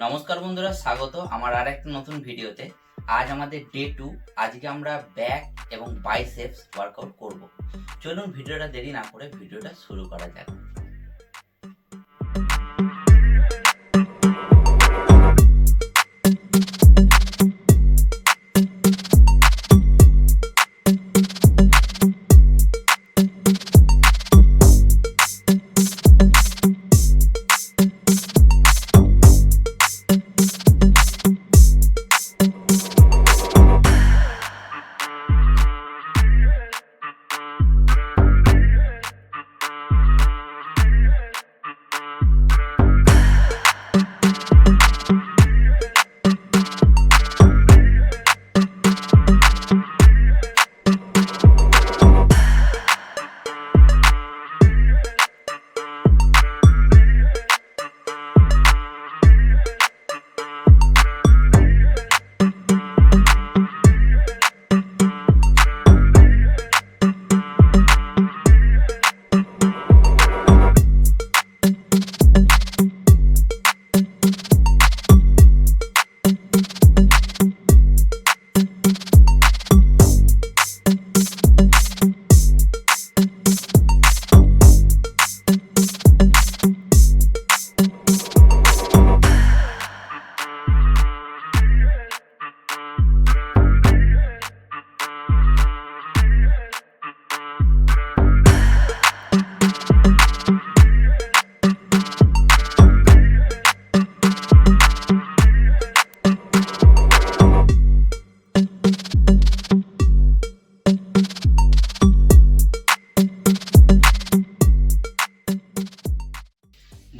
নমস্কার বন্ধুরা, স্বাগত আমার আর একটা নতুন ভিডিওতে। আজ আমাদের ডে 2। আজকে আমরা ব্যাক এবং বাইসেপস ওয়ার্কআউট করব। চলুন ভিডিওটা দেরি না করে ভিডিওটা শুরু করা যাক।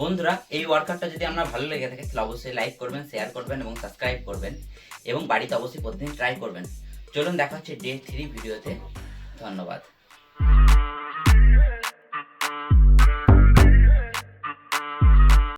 বন্ধুরা, এই ওয়ার্কআউটটা যদি আপনার ভালো লেগে থাকে তাহলে অবশ্যই লাইক করবেন, শেয়ার করবেন এবং সাবস্ক্রাইব করবেন এবং বাড়িতে অবশ্যই প্রতিদিন ট্রাই করবেন। চলুন দেখা হচ্ছে ডে 3 ভিডিওতে। ধন্যবাদ।